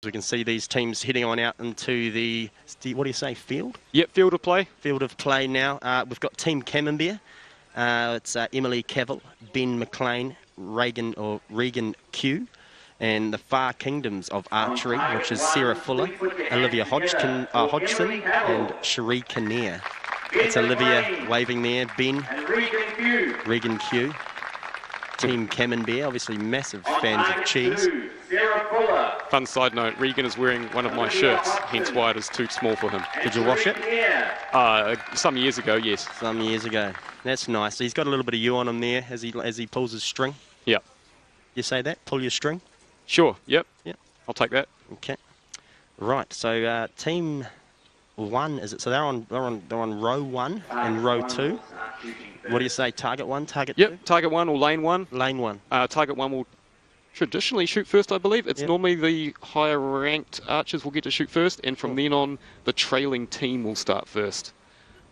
We can see these teams heading on out into the, what do you say, field? Yep, field of play. Field of play now. We've got Team Camembert. It's Emily Cavill, Ben McLean, Regan Q, and the Far Kingdoms of Archery, which is Sarah Fuller, Olivia Hodgson, and Cherie Kinnear. It's Olivia waving there, Ben, Regan Q. Team Camembert, obviously massive fans of cheese. Fun side note, Regan is wearing one of my shirts, hence why it is too small for him. Did you wash it? Some years ago, yes. Some years ago. That's nice. So he's got a little bit of you on him there as he pulls his string. Yep. You say that? Pull your string? Sure, yep. Yep. I'll take that. Okay. Right, so team 1, is it? So they're on row 1 and row 2. What do you say? Target 1, target 2? Yep, target 1 or lane 1. Lane 1. Target 1 will traditionally shoot first, I believe. It's normally the higher ranked archers will get to shoot first, and from then on, the trailing team will start first.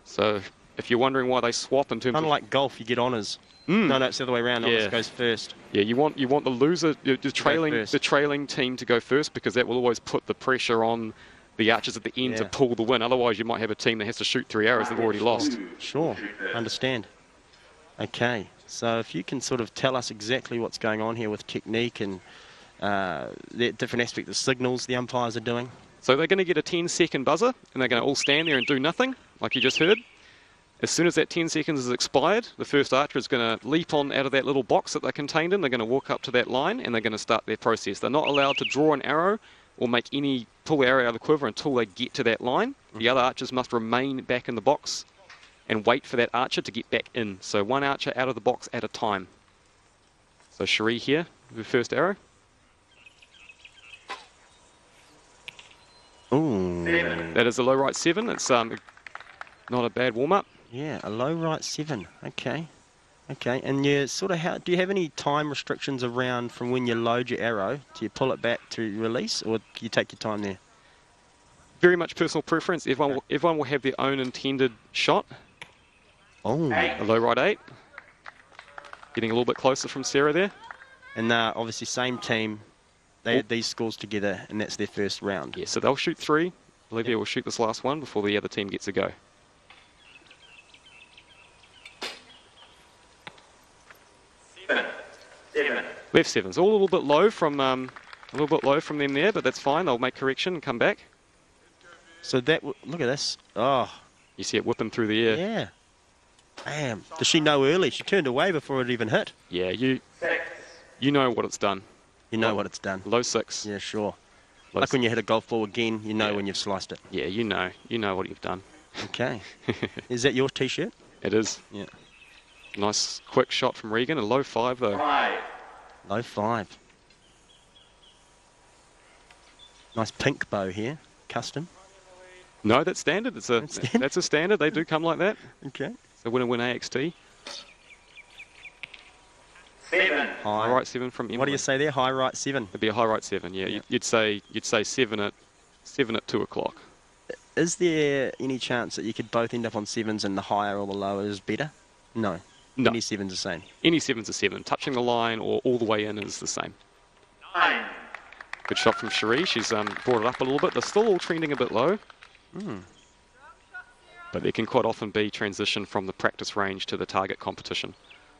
So if you're wondering why they swap in terms kind of like golf, you get honours. No, it's the other way around. Honours goes first. Yeah, you want the loser, the trailing team to go first, because that will always put the pressure on the archers at the end to pull the win. Otherwise, you might have a team that has to shoot 3 arrows they've already lost. Sure, understand. Okay, so if you can sort of tell us exactly what's going on here with technique and the different aspects of signals the umpires are doing. So they're going to get a 10-second buzzer, and they're going to all stand there and do nothing, like you just heard. As soon as that 10 seconds is expired, the first archer is going to leap on out of that little box that they're contained in. They're going to walk up to that line, and they're going to start their process. They're not allowed to draw an arrow or make any pull arrow out of the quiver until they get to that line. The other archers must remain back in the box and wait for that archer to get back in. So one archer out of the box at a time. So Cherie here, the first arrow. Ooh. That is a low right 7. It's not a bad warm-up. Yeah, a low right 7. Okay. Okay, and you sort of, do you have any time restrictions around from when you load your arrow? Do you pull it back to release, or do you take your time there? Very much personal preference. Everyone will have their own intended shot. Oh. A low right 8. Getting a little bit closer from Sarah there. And obviously same team, they had these scores together, and that's their first round. Yeah, so they'll shoot 3. Olivia will shoot this last one before the other team gets a go. Left 7's all a little bit low from them there, but that's fine. They'll make correction and come back. So that look at this. Oh, you see it whipping through the air. Yeah. Damn. Does she know early? She turned away before it even hit. Yeah, you know what it's done. You know what it's done. Low 6. Yeah, sure. Like when you hit a golf ball again, you know when you've sliced it. Yeah, you know what you've done. Okay. Is that your T-shirt? It is. Yeah. Nice quick shot from Regan. A low 5 though. Low 5. Nice pink bow here. Custom. No, that's standard. That's a standard. They do come like that. Okay. So win AXT. 7. High right 7 from Emily. What do you say there? High right 7. It'd be a high right 7. Yeah, you'd say 7 at 2 o'clock. Is there any chance that you could both end up on 7s and the higher or the lower is better? No. No. Any 7's the same. Any 7's a 7. Touching the line or all the way in is the same. 9. Good shot from Cherie. She's brought it up a little bit. They're still all trending a bit low. But there can quite often be transition from the practice range to the target competition,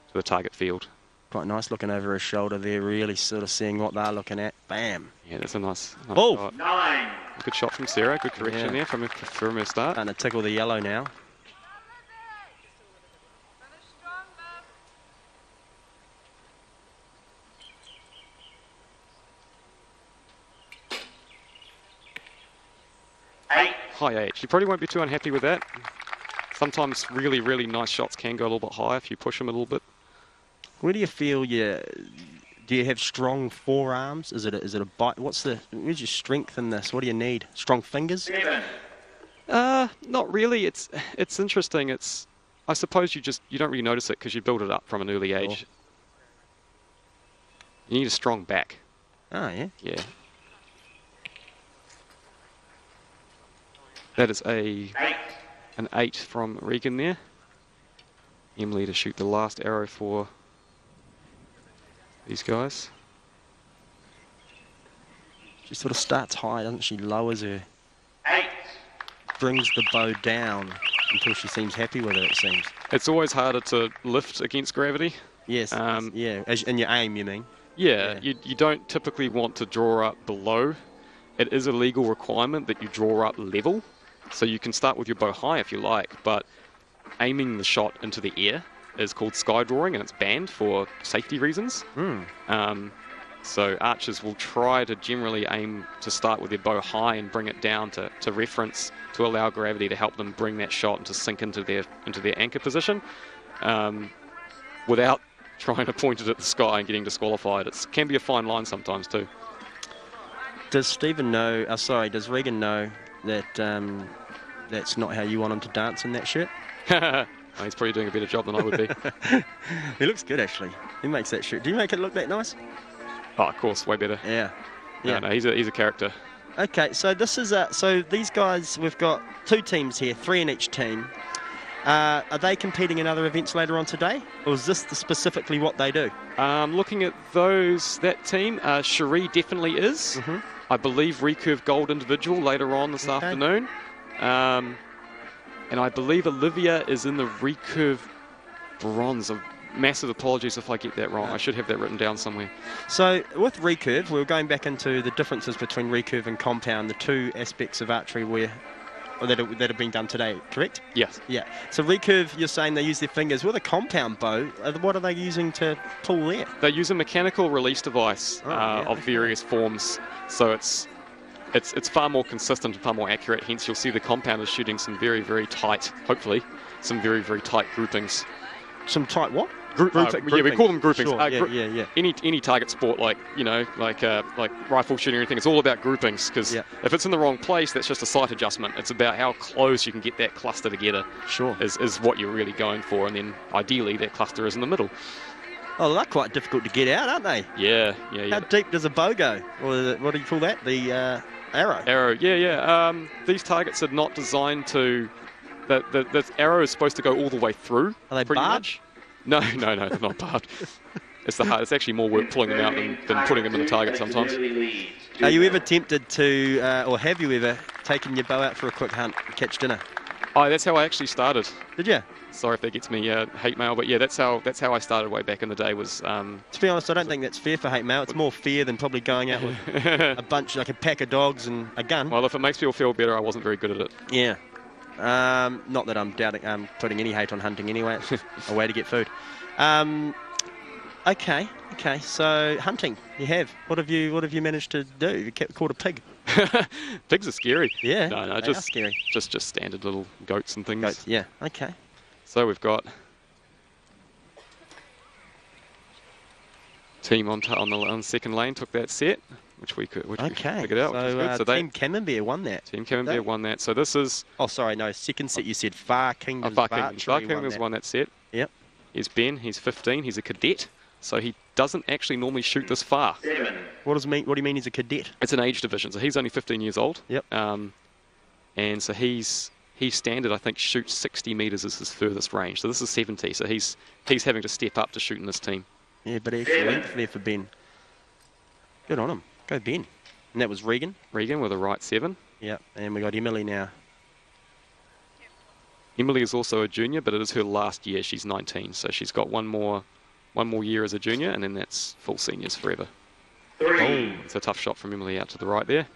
to the target field. Quite nice looking over her shoulder there, really sort of seeing what they're looking at. Bam. Yeah, that's a nice shot. 9. Good shot from Sarah. Good correction there from her start. And to tickle the yellow now. High 8. You probably won't be too unhappy with that. Sometimes really, really nice shots can go a little bit higher if you push them a little bit. Where do you feel do you have strong forearms? Is it a bite? Where's your strength in this? What do you need? Strong fingers? 7. Not really. It's interesting. I suppose you don't really notice it because you build it up from an early age. Sure. You need a strong back. Oh, yeah? Yeah. That is an 8 from Regan there. Emily to shoot the last arrow for these guys. She sort of starts high, doesn't she? Lowers her, 8, brings the bow down until she seems happy with it, it seems. It's always harder to lift against gravity. Yes, yeah. In your aim, you mean? Yeah, you don't typically want to draw up below. It is a legal requirement that you draw up level. So you can start with your bow high if you like, but aiming the shot into the air is called sky drawing, and it's banned for safety reasons. So archers will try to generally aim to start with their bow high and bring it down to reference to allow gravity to help them bring that shot and to sink into their anchor position, without trying to point it at the sky and getting disqualified. It can be a fine line sometimes too. Does Stephen know? Does Regan know that that's not how you want him to dance in that shirt? He's probably doing a better job than I would be. He looks good, actually. He makes that shirt. Do you make it look that nice? Oh, of course, way better. Yeah. Yeah. No, he's a character. Okay, so this is so these guys, we've got 2 teams here, 3 in each team. Are they competing in other events later on today, or is this specifically what they do? Looking at that team, Cherie definitely is. I believe Recurve Gold individual later on this afternoon. And I believe Olivia is in the Recurve Bronze. Massive apologies if I get that wrong. I should have that written down somewhere. So with Recurve, we're going back into the differences between Recurve and compound, the 2 aspects of archery that have been done today, correct? Yes. Yeah. So Recurve, you're saying they use their fingers. With a compound bow, what are they using to pull there? They use a mechanical release device of various forms. So it's far more consistent and far more accurate. Hence, you'll see the compound is shooting some very, very tight, hopefully, some very, very tight groupings. Some tight what? Yeah, we call them groupings. Sure, yeah. Any target sport, like rifle shooting or anything, it's all about groupings. Because if it's in the wrong place, that's just a sight adjustment. It's about how close you can get that cluster together. Sure, is what you're really going for, and then ideally that cluster is in the middle. Oh, they're quite difficult to get out, aren't they? Yeah. How deep does a bow go? Or what do you call that? The arrow. Arrow. Yeah. These targets are not designed to. The arrow is supposed to go all the way through. Are they pretty barbed? much. No, they're not barbed. It's it's actually more work pulling them out than putting them in the target sometimes. Are you ever tempted to, or have you ever taken your bow out for a quick hunt and catch dinner? Oh, that's how I actually started. Did you? Sorry if that gets me hate mail, but yeah, that's how I started way back in the day. Was to be honest, I don't think that's fair for hate mail. It's more fair than probably going out with a bunch, like a pack of dogs and a gun. Well, if it makes people feel better, I wasn't very good at it. Yeah. Not that I'm putting any hate on hunting anyway. It's a way to get food. Okay. So hunting, you have. What have you managed to do? You caught a pig. Pigs are scary. Yeah. No, they are scary. Just standard little goats and things. Goats. Yeah. Okay. So we've got team on the second lane took that set. Which we figured out, which is good. So Team Camembert won that. Team Camembert won that. So this is... Oh, sorry, no, second set you said Far Kingdoms of Archery. Far Kingdoms won that set. Yep. Here's Ben, he's 15, he's a cadet. So he doesn't actually normally shoot this far. 7. What do you mean he's a cadet? It's an age division, so he's only 15 years old. Yep. And so he's standard, I think, shoots 60 metres as his furthest range. So this is 70, so he's having to step up to shoot in this team. Yeah, but extra length there for Ben. Good on him. Go Ben. And that was Regan. Regan with a right 7. Yep, and we got Emily now. Emily is also a junior, but it is her last year. She's 19, so she's got one more year as a junior, and then that's full seniors forever. 3. It's a tough shot from Emily out to the right there.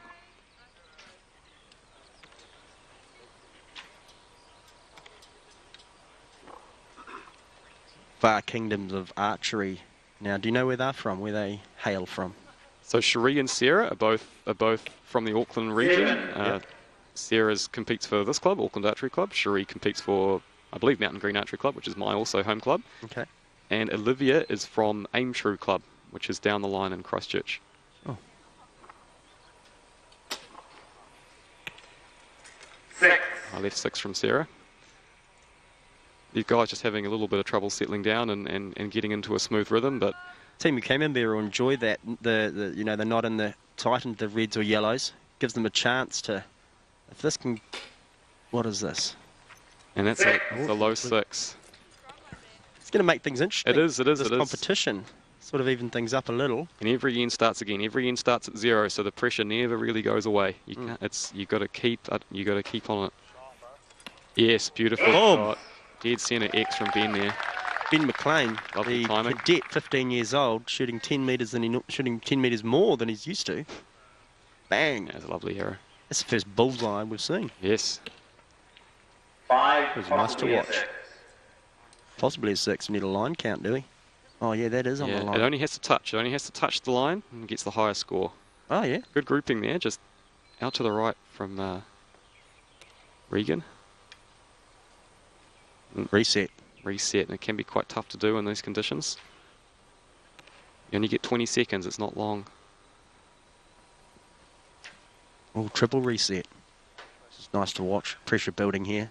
Far Kingdoms of Archery. Now, do you know where they're from? Where they hail from? So Cherie and Sarah are both from the Auckland region. Yep. Sarah competes for this club, Auckland Archery Club. Cherie competes for, I believe, Mountain Green Archery Club, which is my also home club. Okay. And Olivia is from Aim True Club, which is down the line in Christchurch. Oh. 6. I left 6 from Sarah. These guys just having a little bit of trouble settling down and getting into a smooth rhythm, but Team Camembert will enjoy that. They're not in the tight into the reds or yellows. Gives them a chance to. If this can, what is this? And that's a low 6. It's going to make things interesting. It is. This competition. sort of even things up a little. And every end starts again. Every end starts at 0, so the pressure never really goes away. You can't. You got to keep on it. Yes, beautiful shot. Dead centre X from Ben there. Ben McLean, Lovely the timing. cadet, 15 years old, shooting 10 metres shooting 10 metres more than he's used to. Bang! That's a lovely arrow. That's the first bullseye we've seen. Yes. 5, It was nice to possibly a watch. 6. Possibly a 6. We need a line count, do we? Oh yeah, that is on the Yeah, line. it only has to touch. It only has to touch the line and gets the higher score. Oh yeah. Good grouping there, just out to the right from Regan. Reset. Reset, and it can be quite tough to do in these conditions. You only get 20 seconds, it's not long. Oh, triple reset. It's nice to watch. Pressure building here.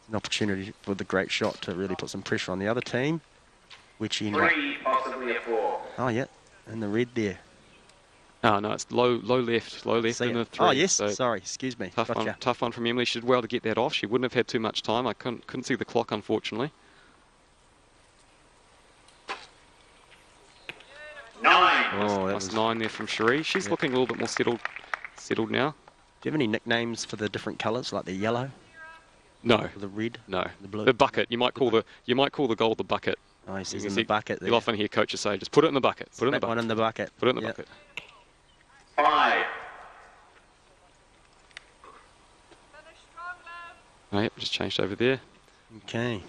An opportunity for the great shot to really put some pressure on the other team, which he ended up. 3, possibly a 4. Oh yeah, in the red there. Oh no, it's low left See in it. the 3. Oh yes, so sorry, excuse me. Gotcha. tough one from Emily. She did well to get that off. She wouldn't have had too much time. I couldn't see the clock, unfortunately. 9. Oh, that Plus was. 9 there from Cherie. She's looking a little bit more settled now. Do you have any nicknames for the different colours, like the yellow, No, or the red, no. the blue? The bucket. You might call the goal the bucket. Oh, he says You in can the see- bucket there. You'll often hear coaches say, just put it in the bucket. Put it in the That one bucket. in the bucket. Put it in the Yep. bucket. 5. Oh, yep, just changed over there. Okay.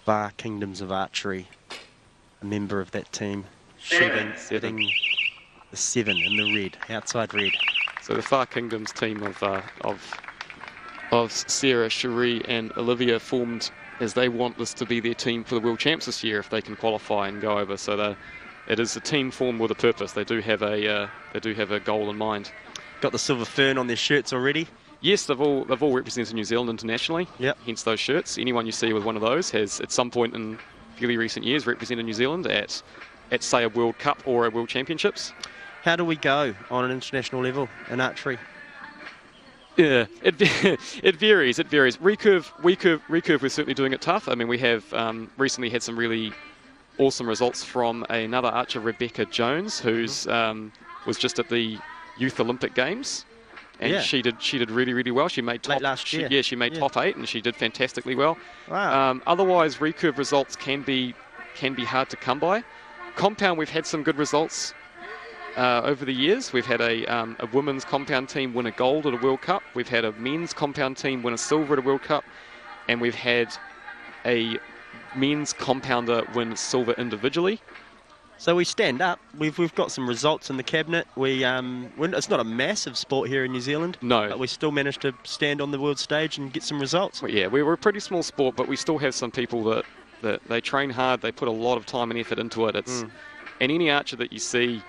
Far Kingdoms of Archery, a member of that team, shooting Seven. the 7 in the red, outside red. So the Far Kingdoms team of Sarah, Cherie and Olivia formed as they want this to be their team for the World Champs this year if they can qualify and go over. So it is a team formed with a purpose. They do have a goal in mind. Got the silver fern on their shirts already. Yes, they've all represented New Zealand internationally. Yep. Hence those shirts. Anyone you see with one of those has at some point in fairly recent years represented New Zealand at say a World Cup or a World Championships. How do we go on an international level in archery? Yeah, it varies. It varies. Recurve, we're certainly doing it tough. I mean, we have recently had some really awesome results from another archer, Rebecca Jones, who's was just at the Youth Olympic Games, and Yeah. she did really well. She made top Late last year. she made top 8, and she did fantastically well. Wow. Otherwise, recurve results can be hard to come by. Compound, we've had some good results. Over the years, we've had a women's compound team win a gold at a World Cup. We've had a men's compound team win a silver at a World Cup. And we've had a men's compounder win silver individually. So we stand up. We've got some results in the cabinet. It's not a massive sport here in New Zealand. No. But we still managed to stand on the world stage and get some results. Well, yeah, we're a pretty small sport, but we still have some people that they train hard. They put a lot of time and effort into it. And any archer that you see,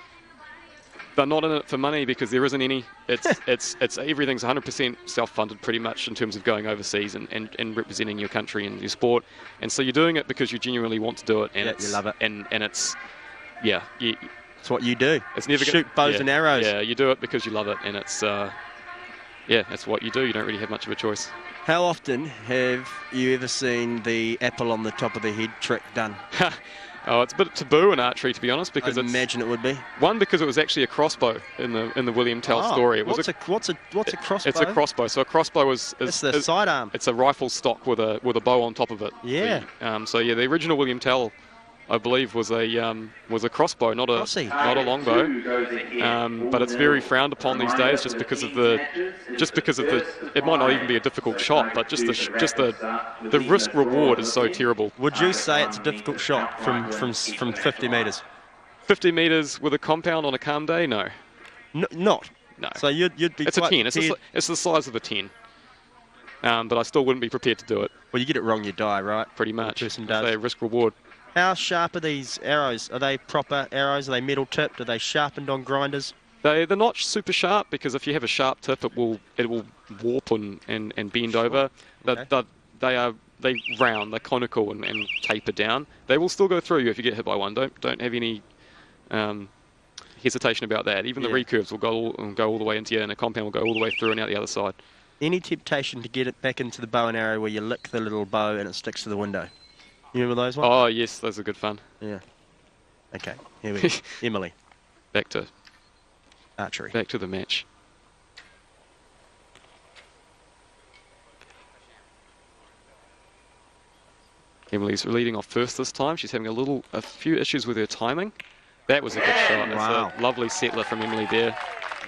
they're not in it for money because there isn't any. It's everything's 100% self-funded pretty much in terms of going overseas and representing your country and your sport. And so you're doing it because you genuinely want to do it. And You love it. And it's, It's what you do. it's never Shoot bows and arrows. Yeah, you do it because you love it, and it's that's what you do. You don't really have much of a choice. How often have you ever seen the apple on the top of the head trick done? Oh, it's a bit taboo in archery, to be honest, because I it's imagine it would be. one because it was actually a crossbow in the William Tell story. It was what's a crossbow? It's a crossbow. So a crossbow is It's the sidearm. It's a rifle stock with a bow on top of it. Yeah. So the original William Tell, I believe, was a crossbow, not a Crossy. longbow. But it's very frowned upon these days, just because of the. It might not even be a difficult shot, but just the risk reward is so terrible. Would you say it's a difficult shot from 50 metres? 50 metres with a compound on a calm day, no. Not. No. So you'd be It's a quite 10. prepared- It's the size of a 10. But I still wouldn't be prepared to do it, Well, you get it wrong, you die, right? pretty much. The person does. So risk reward. How sharp are these arrows? Are they proper arrows? Are they metal tipped? Are they sharpened on grinders? They're not super sharp, because if you have a sharp tip, it will warp and bend over. Okay. They round, they're conical and taper down. They will still go through you if you get hit by one. Don't have any hesitation about that. Even the Yeah. recurves will go all the way into you, and a compound will go all the way through and out the other side. Any temptation to get it back into the bow and arrow where you lick the little bow and it sticks to the window? You remember those ones? Oh, yes, those are good fun. Yeah. Okay, here we go. Emily, Back to archery. the match. Emily's leading off first this time. She's having a few issues with her timing. That was a good shot. Wow. That's a lovely settler from Emily there.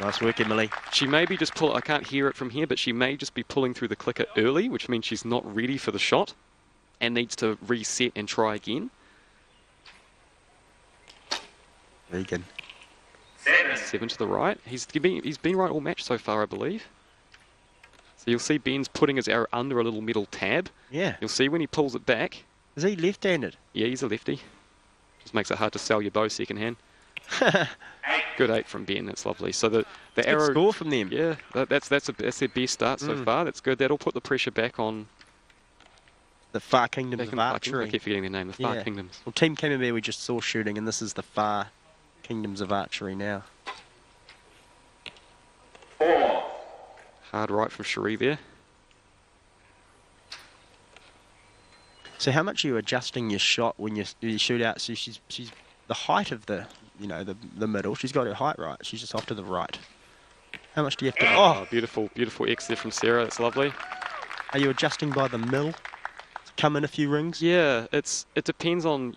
Nice work, Emily. She may be just I can't hear it from here, but she may just be pulling through the clicker early, which means she's not ready for the shot and needs to reset and try again. Regan. 7 to the right. He's been right all match so far, I believe. So you'll see Ben's putting his arrow under a little metal tab. Yeah. You'll see when he pulls it back. Is he left-handed? Yeah, he's a lefty. Just makes it hard to sell your bow second hand. Good 8 from Ben. That's lovely. So the arrow. Good score from them. Yeah, that's their best start so far. That's good. That'll put the pressure back on. The Far Kingdoms of I Archery. keep forgetting their name. The Far Kingdoms. Well, Team Camembert we just saw shooting, and this is the Far Kingdoms of Archery now. 4. Hard right from Cherie there. So how much are you adjusting your shot when you shoot out? So she's the height of the middle. She's got her height right. She's just off to the right. How much do you have to? Oh, beautiful X there from Sarah. That's lovely. Are you adjusting by the mill? Come in a few rings. Yeah, it depends on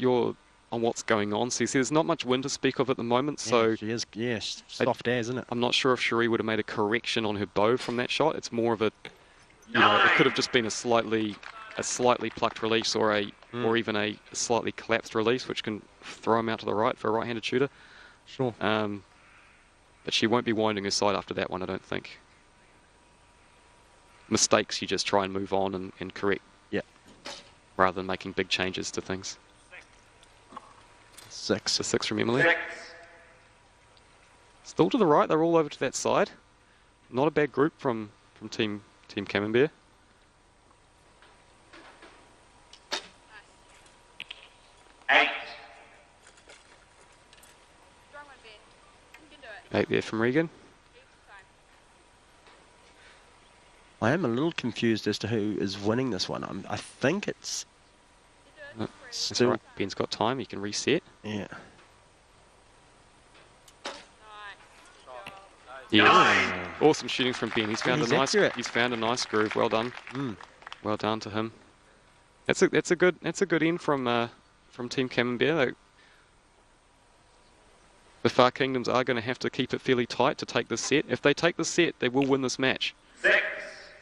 what's going on. So you see, there's not much wind to speak of at the moment. So she is. Yeah, soft air, isn't it? I'm not sure if Cherie would have made a correction on her bow from that shot. It's more of a, it could have just been a slightly plucked release or even a slightly collapsed release, which can throw him out to the right for a right-handed shooter. Sure. But she won't be winding her side after that one, I don't think. Mistakes, you just try and move on and correct. Yeah. Rather than making big changes to things. 6. So 6 from Emily. 6. Still to the right, they're all over to that side. Not a bad group from Team Camembert. 8. 8 there from Regan. I am a little confused as to who is winning this one. I think it's That's still. right. Ben's got time, he can reset. Yeah. Yes. Awesome shooting from Ben. He's found He's a nice accurate. he's found a nice groove. Well done. Mm. Well done to him. That's a good end from Team Camembert. The Far Kingdoms are going to have to keep it fairly tight to take this set. If they take the set, they will win this match. 6.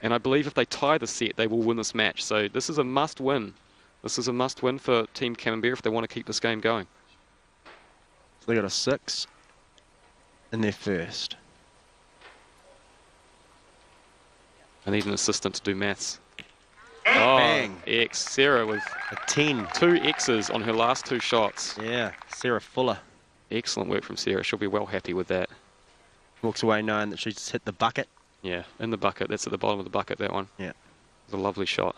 And I believe if they tie the set, they will win this match. So this is a must-win. This is a must-win for Team Camembert if they want to keep this game going. So they got a 6 in their first. I need an assistant to do maths. Bang. X. Sarah with A 10. 2 X's on her last 2 shots. Yeah. Sarah Fuller Excellent work from Sarah. She'll be well happy with that. walks away knowing that she's hit the bucket. Yeah, in the bucket. That's at the bottom of the bucket, that one. Yeah. It's a lovely shot.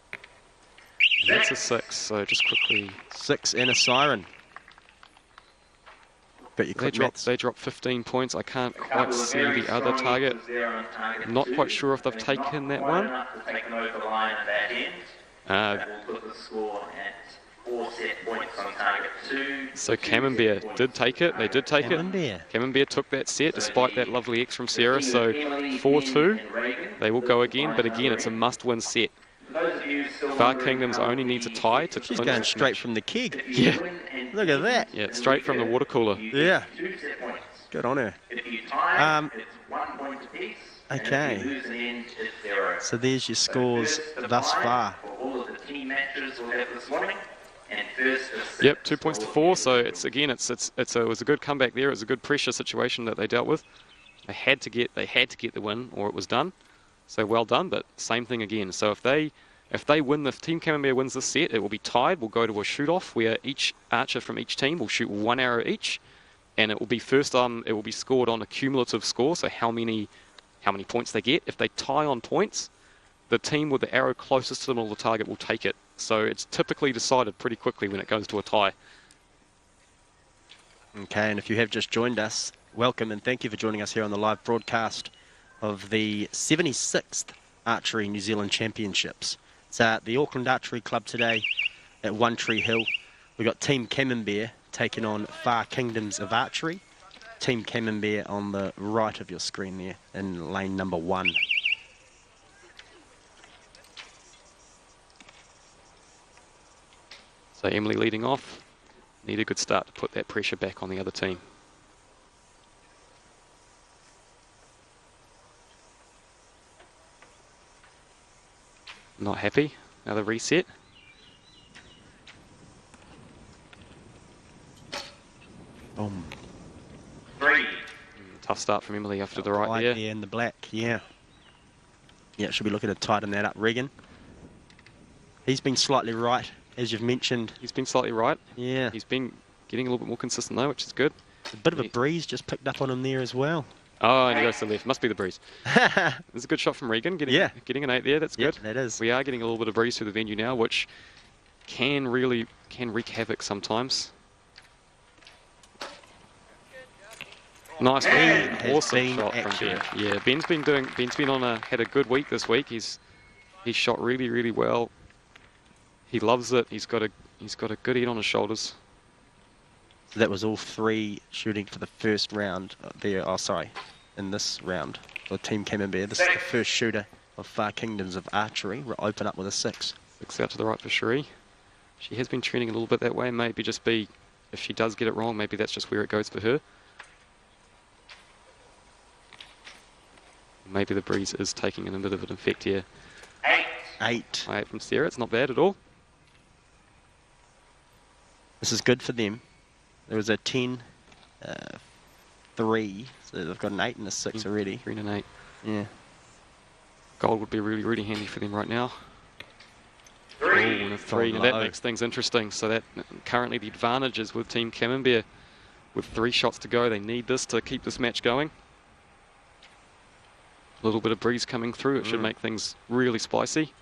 And that's a 6, so just quickly. 6 and a siren. Got your quick maths. They drop 15 points. I can't quite see the other target. I'm not quite sure if they've taken that one. So Camembert did take it. They did take it. Camembert took that set despite that lovely X from Sarah. So 4-2. They will go again, but again, it's a must-win set. Far Kingdoms only needs a tie to She's clinch going this straight match. from the keg. Yeah. Look at that. Yeah, straight from the water cooler. Yeah. Good on her. Okay. So there's your scores thus far. Yep, 2 points to 4. So it's it was a good comeback there. It was a good pressure situation that they dealt with. They had to get the win, or it was done. So well done. But same thing again. So if they win, if Team Camembert wins this set, it will be tied. We'll go to a shoot-off where each archer from each team will shoot 1 arrow each, and it will be it will be scored on a cumulative score. So how many points they get. If they tie on points, the team with the arrow closest to the middle of the target will take it. So it's typically decided pretty quickly when it goes to a tie. Okay, and if you have just joined us, welcome and thank you for joining us here on the live broadcast of the 76th Archery New Zealand Championships. It's at the Auckland Archery Club today at One Tree Hill. We've got Team Camembert taking on Far Kingdoms of Archery. Team Camembert on the right of your screen there in lane number 1. So Emily leading off. Need a good start to put that pressure back on the other team. Not happy. Another reset. Boom. 3. Tough start from Emily after the right there. there in the black, yeah. Yeah, should be looking to tighten that up. Regan. He's been slightly right, as you've mentioned. He's been slightly right. Yeah. He's been getting a little bit more consistent though, which is good. A bit of a breeze just picked up on him there as well. Oh, and he goes to the left. Must be the breeze. There's a good shot from Regan. Getting an 8 there. That's good. That is. We are getting a little bit of breeze through the venue now, which can wreak havoc sometimes. Nice, awesome shot from Ben. Yeah, Ben's been had a good week this week. He's shot really well. He loves it. He's got a good head on his shoulders. So that was all 3 shooting for the first round there. Oh, sorry, in this round for Team Camembert. This is the first shooter of Far Kingdoms of Archery. We'll open up with a 6. 6 out to the right for Cherie. She has been trending a little bit that way. Maybe just be, if she does get it wrong, maybe that's just where it goes for her. Maybe the breeze is taking a bit of an effect here. 8. 8 from Sarah. It's not bad at all. This is good for them. There was a 10, 3, so they've got an 8 and a 6 already. 3 and an 8. Yeah. Gold would be really handy for them right now. 3. And a 3. Now that makes things interesting. So that currently the advantage is with Team Camembert. With 3 shots to go, they need this to keep this match going. A little bit of breeze coming through. It should make things really spicy.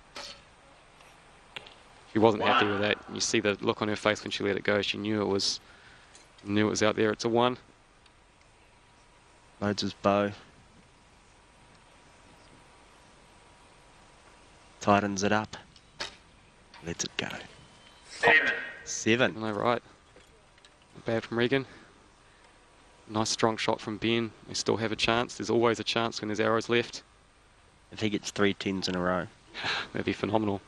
She wasn't happy with that. You see the look on her face when she let it go. She knew it was out there. It's a 1. Loads his bow. Tightens it up. Lets it go. 7. No, right. Not bad from Regan. Nice strong shot from Ben. They still have a chance. There's always a chance when there's arrows left. If he gets 3 10s in a row. That'd be phenomenal.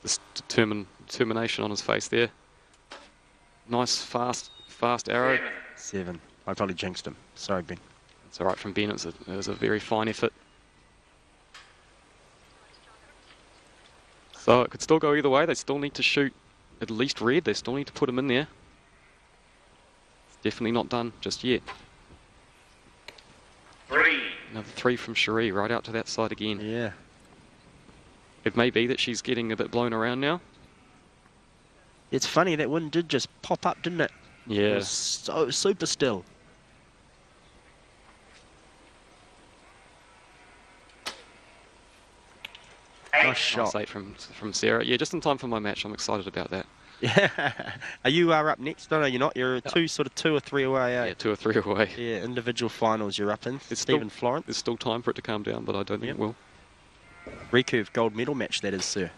This determination on his face there. Nice, fast arrow. 7. I probably jinxed him. Sorry, Ben. It's all right from Ben. It was a very fine effort. So it could still go either way. They still need to shoot at least red. They still need to put him in there. It's definitely not done just yet. 3. Another 3 from Cherie, right out to that side again. Yeah. It may be that she's getting a bit blown around now. It's funny, that wind did just pop up, didn't it? Yeah. It was so super still. Nice shot. Nice 8 from Sarah. Yeah, just in time for my match. I'm excited about that. Yeah. Are you up next? No, you're not. You're 2 or 3 away. Yeah, 2 or 3 away. Yeah, individual finals you're up in. It's Stephen Florence. There's still time for it to calm down, but I don't think it will. Recurve gold medal match, that is, sir.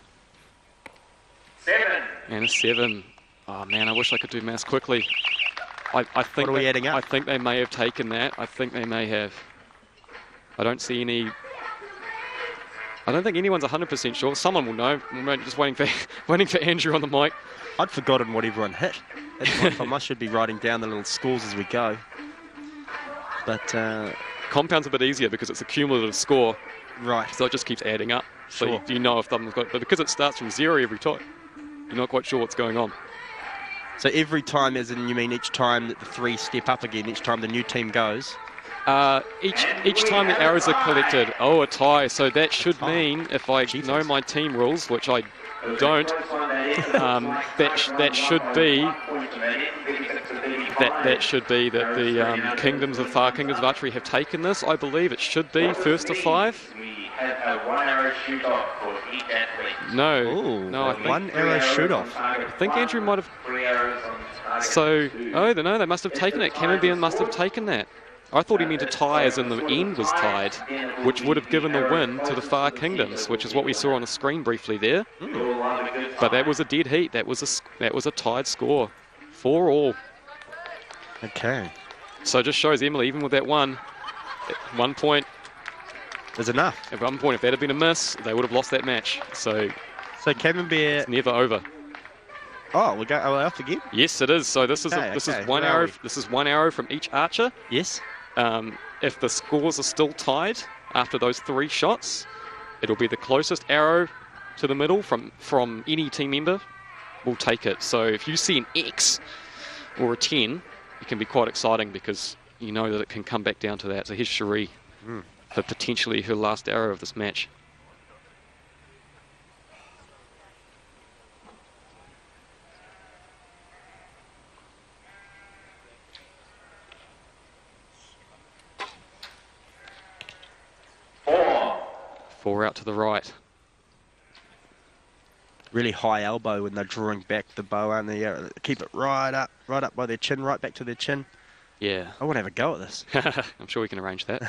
7. And a 7. Oh man, I wish I could do maths quickly. I think What are we adding up? I think they may have taken that. I think they may have. I don't see any. I don't think anyone's 100% sure. Someone will know. We're just waiting for Andrew on the mic. I'd forgotten what everyone hit. That's my fault. I should be writing down the little scores as we go. But Compound's a bit easier because it's a cumulative score, right. so it just keeps adding up. So Sure. you know if someone's got, but because it starts from 0 every time, you're not quite sure what's going on. So every time, as in you mean each time that the 3 step up again, each time the new team goes? Each time the arrows are collected, a tie. So that should mean, if I know my team rules, which I don't, that should be that the Kingdoms of Far Kingdoms of Archery have taken this. I believe it should be first to 5. We have a 1 arrow shoot off for each athlete. No, Ooh, no, I think, 1 arrow shoot off. I think Andrew might have. 3 arrows on the target. So, no, they must have taken it. Camembert must have taken that. I thought he meant to tie as in the end was tied, which would have given the win to the Far Kingdoms, which is what we saw on the screen briefly there. But that was a dead heat. That was a tied score, 4-all. Okay. So it just shows Emily, even with that 1 point is enough. At 1 point, if that had been a miss, they would have lost that match. So Camembert, it's never over. Oh, we're going off again? Yes, it is. So this is one arrow. This is 1 arrow from each archer. Yes. If the scores are still tied after those 3 shots, it'll be the closest arrow to the middle from any team member will take it. So if you see an X or a 10, it can be quite exciting because you know that it can come back down to that. So here's Cherie for potentially her last arrow of this match. Four out to the right. Really high elbow when they're drawing back the bow, aren't they? Yeah, keep it right up by their chin, right back to their chin. Yeah. I want to have a go at this. I'm sure we can arrange that.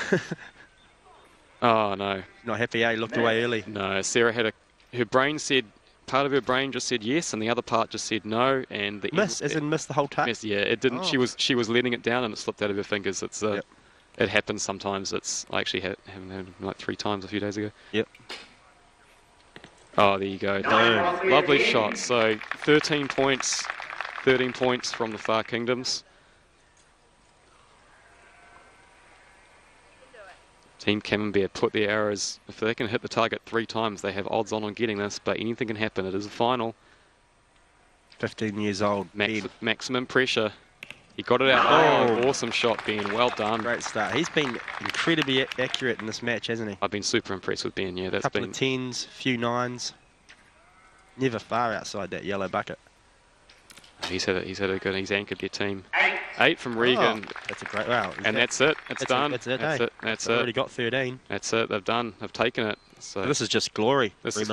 Oh, no. Not happy, eh? Looked away early. No, Sarah had her brain said, part of her brain just said yes, and the other part just said no. And the miss the whole touch? Yeah, it didn't. Oh. She was letting it down and it slipped out of her fingers. It's It happens sometimes. I actually happened like 3 times a few days ago. Yep. Oh, there you go. Boom. Lovely shot. So 13 points from the Far Kingdoms. Team Camembert put their arrows, if they can hit the target 3 times, they have odds on getting this, but anything can happen. It is a final. 15 years old. Maximum pressure. He got it out. Oh, awesome shot, Ben. Well done. Great start. He's been incredibly accurate in this match, hasn't he? I've been super impressed with Ben, yeah. That's couple of 10s, few 9s. Never far outside that yellow bucket. He's anchored their team. 8 from Regan. Oh, that's a great, wow. And that's it. It's done. That's it. That's They've it. already got 13. That's it. They've done. They've taken it. So this is just glory. This is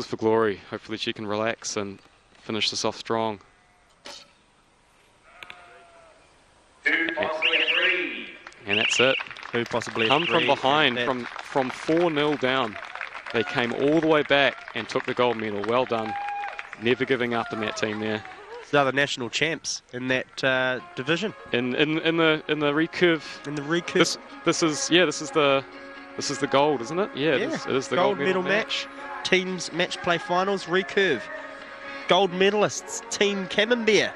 for glory. Hopefully she can relax and finish this off strong. 2, possibly 3. And that's it. 2, possibly Come 3. from behind, from 4-0 down. They came all the way back and took the gold medal. Well done. Never giving up in that team there. They're the national champs in that division. In the recurve. In the recurve. This is the gold, isn't it? Yeah, it is the gold medal match. Teams match play finals recurve. Gold medalists, Team Camembert.